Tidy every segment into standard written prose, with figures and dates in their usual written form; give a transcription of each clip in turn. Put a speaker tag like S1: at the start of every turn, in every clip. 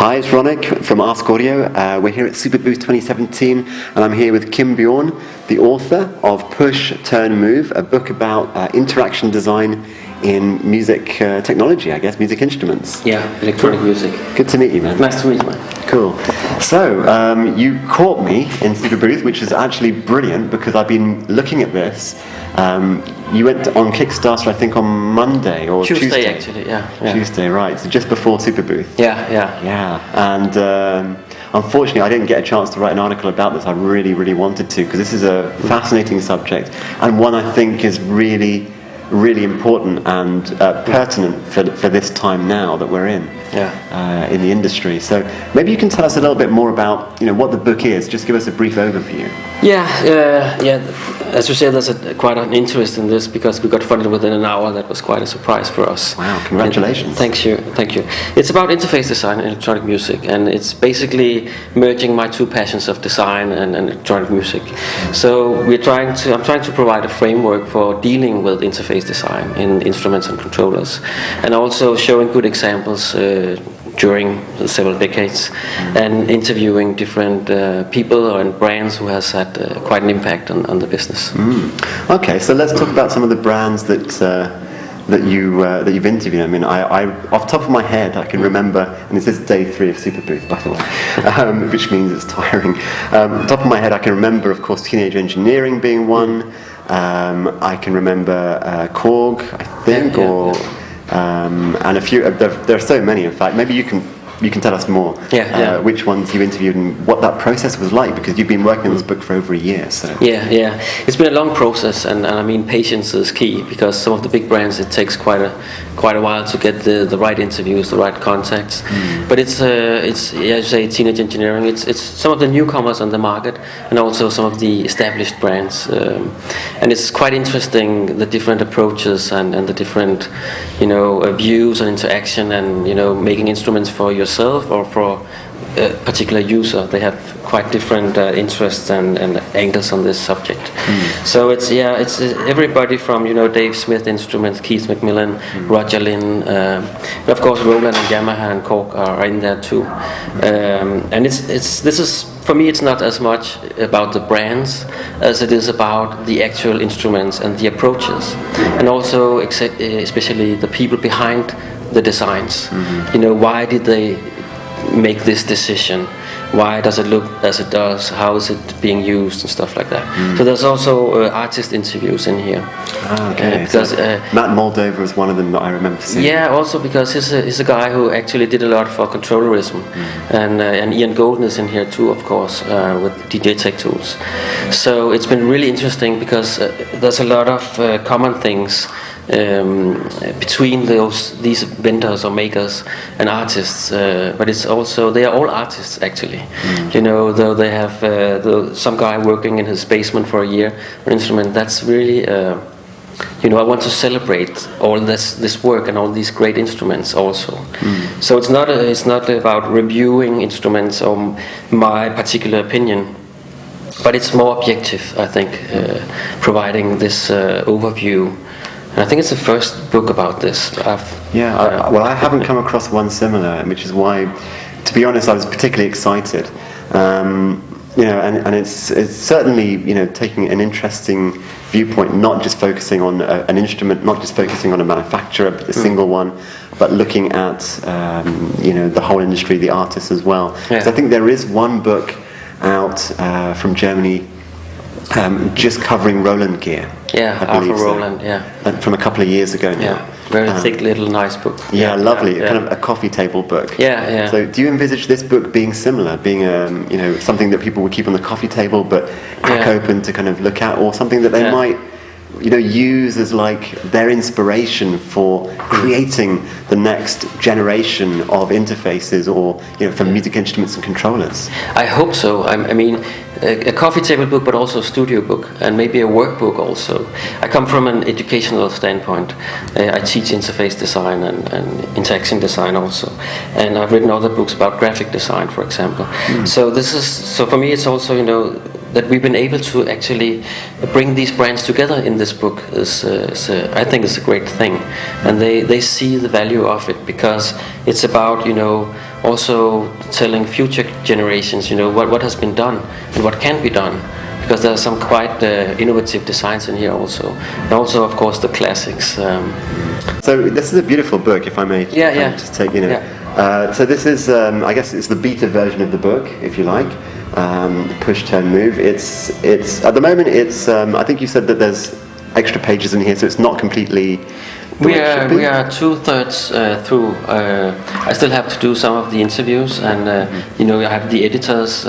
S1: Hi, it's Ronick from Ask.Audio. We're here at Superbooth 2017, and I'm here with Kim Bjorn, the author of Push, Turn, Move, a book about interaction design in music technology, I guess, music instruments.
S2: Yeah, electronic music.
S1: Good to meet you, man.
S2: Nice to meet you, man.
S1: Cool. So, you caught me in Superbooth, which is actually brilliant because I've been looking at this. You went on Kickstarter, I think, on Monday or Tuesday.
S2: Actually, yeah.
S1: Tuesday, right? So just before Superbooth.
S2: Yeah.
S1: And unfortunately, I didn't get a chance to write an article about this. I really wanted to, because this is a fascinating subject and one I think is really important and pertinent for this time now that we're in the industry. So maybe you can tell us a little bit more about what the book is. Just give us a brief overview.
S2: Yeah. As you said, there's quite an interest in this because we got funded within an hour. That was quite a surprise for us.
S1: Wow! Congratulations.
S2: Thank you. It's about interface design and electronic music, and it's basically merging my two passions of design and electronic music. So I'm trying to provide a framework for dealing with interface design in instruments and controllers, and also showing good examples during several decades, and interviewing different people and brands who has had quite an impact on the business.
S1: Okay, so let's talk about some of the brands that you've interviewed. I mean, I off the top of my head, I can remember, and this is day 3 of Superbooth, by the way, which means it's tiring. Top of my head, I can remember, of course, Teenage Engineering being one. I can remember Korg, I think, and a few. There are so many, in fact. Maybe you can tell us more. Which ones you interviewed and what that process was like, because you've been working on this book for over a year. So
S2: it's been a long process, and I mean, patience is key, because some of the big brands, it takes quite a while to get the right interviews, the right contacts. But it's as you say, Teenage Engineering. It's some of the newcomers on the market, and also some of the established brands. And it's quite interesting, the different approaches and the different views and interaction, and making instruments for yourself or for a particular user. They have quite different interests and angles on this subject. So it's everybody from Dave Smith Instruments, Keith McMillan, Roger Lynn, of course Roland and Yamaha and Korg are in there too. And this is for me, it's not as much about the brands as it is about the actual instruments and the approaches, and also especially the people behind the designs. Why did they make this decision? Why does it look as it does? How is it being used and stuff like that? So there's also artist interviews in here.
S1: Because Matt Moldover is one of them that I remember seeing.
S2: Yeah, also because he's a guy who actually did a lot for controllerism, and Ian Golden is in here too, of course, with DJ Tech Tools. So it's been really interesting because there's a lot of common things between these vendors or makers and artists, but it's also, they are all artists actually. Though they have some guy working in his basement for a year on an instrument. That's really I want to celebrate all this work and all these great instruments also. So it's not about reviewing instruments or my particular opinion, but it's more objective, I think, providing this overview. And I think it's the first book about this.
S1: Well, I haven't come across one similar, which is why, to be honest, I was particularly excited. And it's certainly taking an interesting viewpoint, not just focusing on an instrument, not just focusing on a manufacturer, a single one, but looking at the whole industry, the artists as well. So I think there is one book out from Germany just covering Roland gear.
S2: Arthur Roland,
S1: from a couple of years ago now.
S2: Very thick, little, nice book.
S1: Lovely, kind of a coffee table book. So do you envisage this book being similar, being something that people would keep on the coffee table but crack open to kind of look at, or something that they might use as like their inspiration for creating the next generation of interfaces, or for music instruments and controllers?
S2: I hope so. I mean, a coffee table book, but also a studio book, and maybe a workbook also. I come from an educational standpoint. I teach interface design and interaction design also, and I've written other books about graphic design, for example. So for me, it's also that we've been able to actually bring these brands together in this book I think is a great thing, and they see the value of it, because it's about also telling future generations, what has been done and what can be done, because there are some quite innovative designs in here also, and also of course the classics.
S1: So this is a beautiful book, if I may. Just take so this is, I guess it's the beta version of the book, if you like. Push, turn, move. It's at the moment. It's I think you said that there's extra pages in here, so it's not completely.
S2: We are 2/3 through. I still have to do some of the interviews, and I have the editors,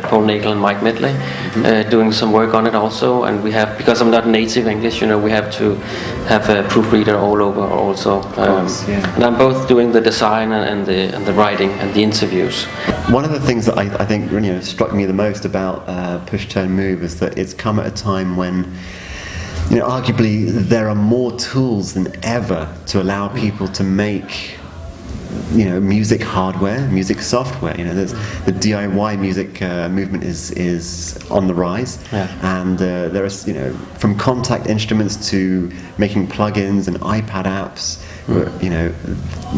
S2: Paul Nagel and Mike Medley, doing some work on it also. And we have, because I'm not native English, we have to have a proofreader all over also. And I'm both doing the design and the writing and the interviews.
S1: One of the things that I think struck me the most about Push, Turn, Move is that it's come at a time when, arguably there are more tools than ever to allow people to make, music hardware, music software. There's the DIY music movement is on the rise, and there is, from contact instruments to making plugins and iPad apps.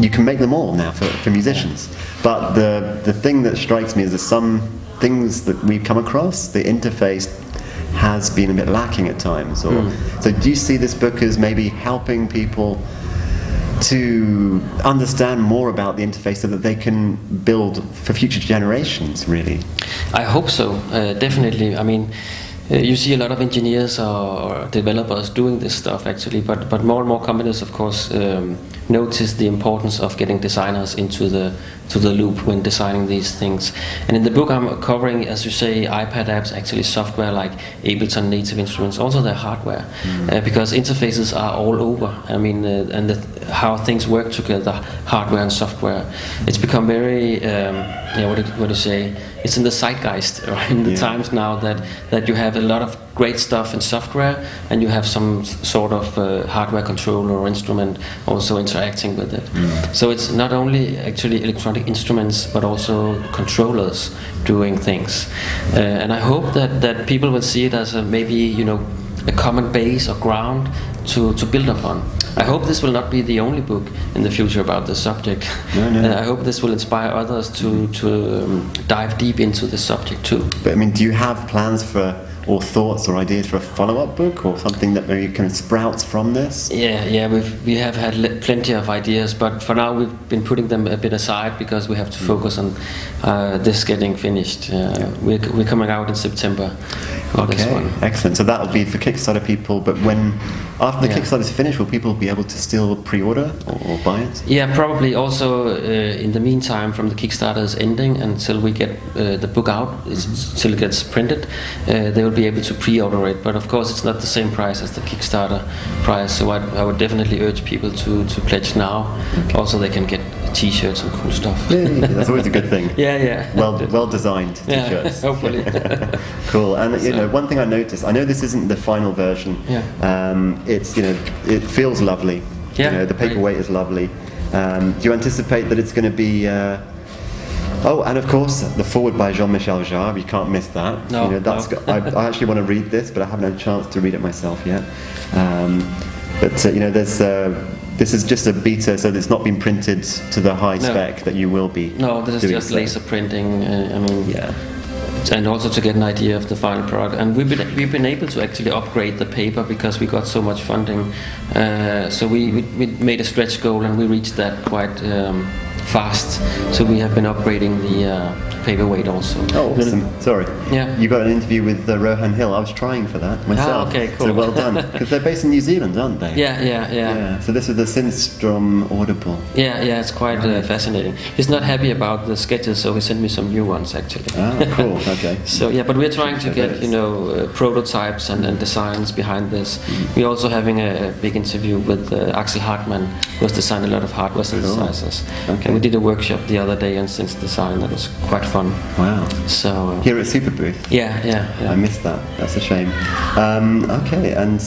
S1: You can make them all now for musicians. But the thing that strikes me is that some things that we've come across, the interface has been a bit lacking at times. So do you see this book as maybe helping people to understand more about the interface so that they can build for future generations, really?
S2: I hope so, definitely. I mean, you see a lot of engineers or developers doing this stuff actually, but more and more companies, of course, notice the importance of getting designers into the loop when designing these things. And in the book I'm covering, as you say, iPad apps, actually software like Ableton Native Instruments, also their hardware, because interfaces are all over. I mean, how things work together, hardware and software. It's become very, what do you say? It's in the zeitgeist, right? In the times now that you have a lot of great stuff in software, and you have some sort of hardware controller or instrument also interacting with it. So it's not only actually electronic instruments, but also controllers doing things. And I hope that people will see it as maybe a common base or ground to build upon. I hope this will not be the only book in the future about this subject. No. I hope this will inspire others to dive deep into this subject too.
S1: But I mean, do you have plans for, or thoughts or ideas for a follow-up book, or something that maybe kind of sprouts from this?
S2: Yeah, we have had plenty of ideas, but for now we've been putting them a bit aside because we have to focus on this getting finished. We're coming out in September.
S1: Okay, excellent. So that'll be for Kickstarter people, but after the Kickstarter is finished, will people be able to still pre-order or buy it?
S2: Yeah, probably. Also, in the meantime, from the Kickstarter is ending until we get the book out, until it gets printed, they will be able to pre-order it. But of course, it's not the same price as the Kickstarter price. So I would definitely urge people to pledge now. Okay. Also, they can get T-shirts and cool stuff.
S1: Yeah, that's always a good thing.
S2: Yeah.
S1: Well designed T-shirts.
S2: Hopefully.
S1: Cool. And one thing I noticed, I know this isn't the final version. It's it feels lovely. The paperweight is lovely. Do you anticipate that it's going to be? And of course, the foreword by Jean-Michel Jarre. You can't miss that.
S2: No.
S1: I actually want to read this, but I haven't had a chance to read it myself yet. This is just a beta, so it's not been printed to the high spec that you will be.
S2: No, this is just laser printing. And also to get an idea of the final product. And we've been able to actually upgrade the paper because we got so much funding. So we made a stretch goal, and we reached that quite fast. So we have been upgrading the paperweight also.
S1: Oh, awesome. Sorry.
S2: Yeah.
S1: You got an interview with Rohan Hill. I was trying for that myself.
S2: Okay, cool.
S1: So well done. Because they're based in New Zealand, aren't they?
S2: Yeah.
S1: So this is the Synstrom Audible.
S2: Yeah, it's quite fascinating. He's not happy about the sketches, so he sent me some new ones actually.
S1: Cool. Okay.
S2: So but we're trying to get prototypes and designs behind this. We're also having a big interview with Axel Hartmann, who has designed a lot of hardware synthesizers.
S1: Okay.
S2: And we did a workshop the other day on synth design that was quite fun.
S1: Wow.
S2: So
S1: here at Superbooth.
S2: Yeah.
S1: I missed that. That's a shame. Okay, and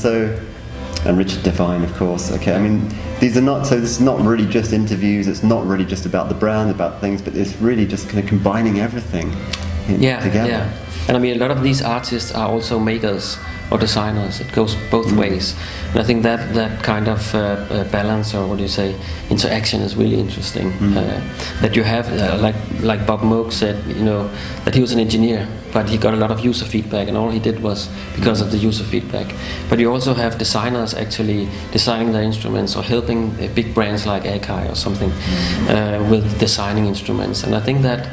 S1: Richard Devine, of course. Okay, I mean, these are not. So this is not really just interviews. It's not really just about the brand, about things, but it's really just kind of combining everything together.
S2: Yeah. And I mean, a lot of these artists are also makers or designers. It goes both ways, and I think that kind of balance, or what do you say, interaction is really interesting. That you have, like Bob Moog said, that he was an engineer, but he got a lot of user feedback, and all he did was because of the user feedback. But you also have designers actually designing their instruments or helping big brands like Akai or something with designing instruments. And I think that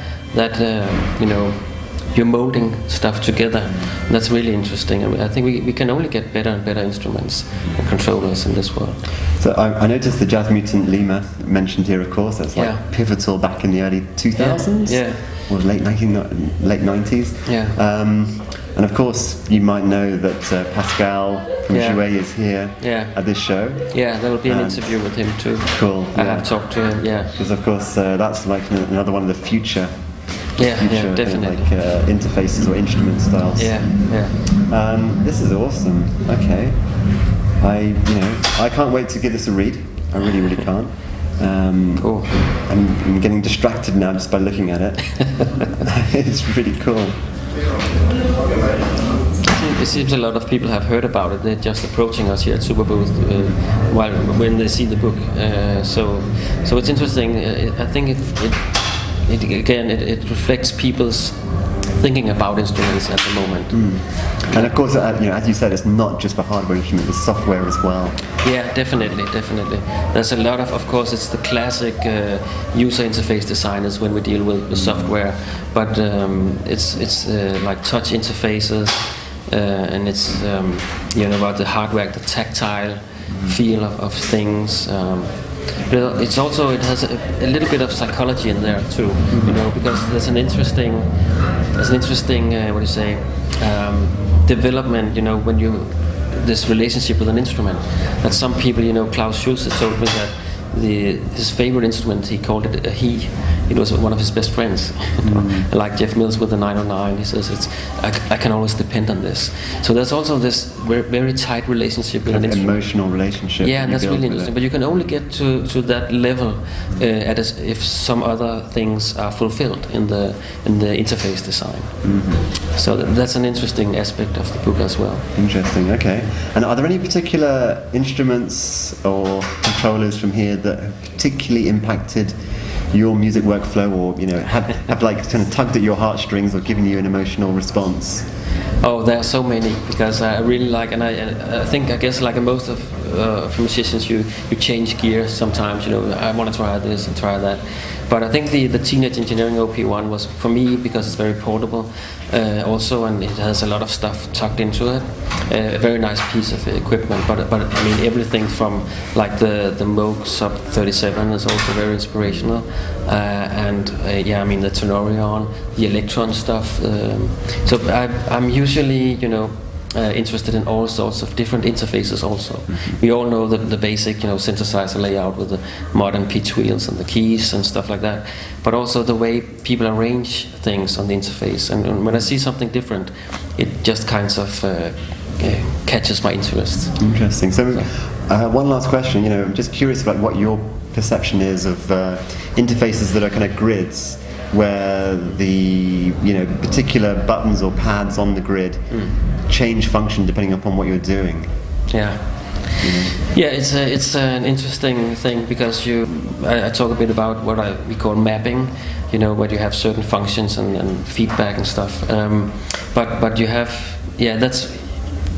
S2: you're molding stuff together. And that's really interesting. I think we can only get better and better instruments and controllers in this world.
S1: So I noticed the Jazz Mutant Lima mentioned here, of course. That's like pivotal back in the early 2000s.
S2: Yeah.
S1: Or late 90s.
S2: Yeah.
S1: And of course, you might know that Pascal from Jouet is here at this show.
S2: Yeah, there will be an interview with him too.
S1: Cool.
S2: I have talked to him. Yeah.
S1: Because of course, that's like another one of the future.
S2: Yeah, definitely.
S1: Like interfaces or instrument styles.
S2: Yeah.
S1: This is awesome. Okay. I can't wait to give this a read. I really can't.
S2: Cool.
S1: I'm getting distracted now just by looking at it. It's really cool.
S2: It seems a lot of people have heard about it. They're just approaching us here at Superbooth when they see the book. So it's interesting. I think it reflects people's thinking about instruments at the moment.
S1: And of course, as you said, it's not just for hardware instruments, it's software as well.
S2: Yeah, definitely. There's a lot of course, it's the classic user interface designers when we deal with the software, but it's like touch interfaces, and it's about the hardware, the tactile feel of things. It's also, it has a little bit of psychology in there too, because there's an interesting what do you say, development, when this relationship with an instrument. That some people, Klaus Schulze told me that his favorite instrument, he called it a he. It was one of his best friends. Like Jeff Mills with the 909, he says I can always depend on this. So there's also this very tight relationship with an instrument.
S1: Emotional relationship.
S2: Yeah, and that's really interesting. But you can only get to that level if some other things are fulfilled in the interface design. So that's an interesting aspect of the book as well.
S1: Interesting. Okay. And are there any particular instruments or controllers from here that have particularly impacted your music workflow, or have like kind of tugged at your heartstrings or given you an emotional response?
S2: Oh, there are so many, because I really like, and I guess like most of musicians, you change gears sometimes. I want to try this and try that. But I think the Teenage Engineering OP1 was for me because it's very portable, also, and it has a lot of stuff tucked into it. A very nice piece of equipment. But I mean, everything from like the Moog Sub 37 is also very inspirational, and the Tenorion, the Electron stuff. So I'm usually interested in all sorts of different interfaces also. We all know the basic synthesizer layout with the modern pitch wheels and the keys and stuff like that, but also the way people arrange things on the interface. And when I see something different, it just kind of catches my interest.
S1: Interesting. So one last question. I'm just curious about what your perception is of interfaces that are kind of grids, where the particular buttons or pads on the grid change function depending upon what you're doing.
S2: It's an interesting thing, because I talk a bit about what we call mapping, where you have certain functions and feedback and stuff, but you have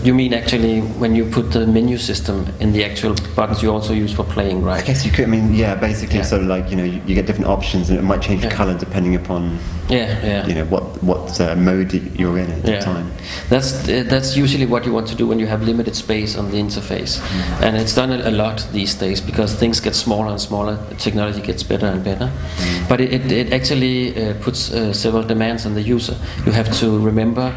S2: you mean actually when you put the menu system in the actual buttons you also use for playing, right?
S1: I guess you could. I mean, basically, sort of like you get different options, and it might change color depending upon what mode you're in at the time.
S2: That's usually what you want to do when you have limited space on the interface, and it's done a lot these days because things get smaller and smaller, technology gets better and better, but it actually puts several demands on the user. You have to remember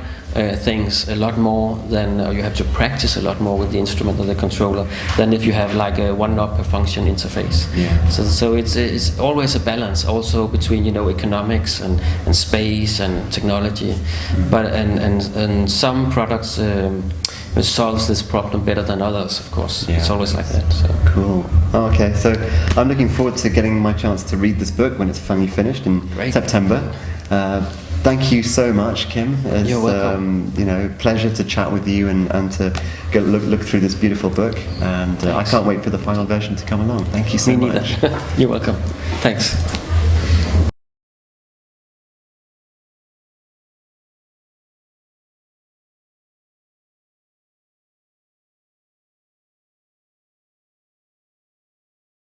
S2: things a lot more than you have to practice a lot more with the instrument or the controller than if you have like a one knob per function interface. So it's always a balance also between economics and space and technology, but and some products solves this problem better than others, of course. It's always like that. So.
S1: Cool. Okay, so I'm looking forward to getting my chance to read this book when it's finally finished in September. thank you so much, Kim. It's,
S2: You're welcome.
S1: Pleasure to chat with you and to look through this beautiful book. And I can't wait for the final version to come along. Thank you so
S2: Me
S1: much.
S2: neither. You're welcome. Thanks.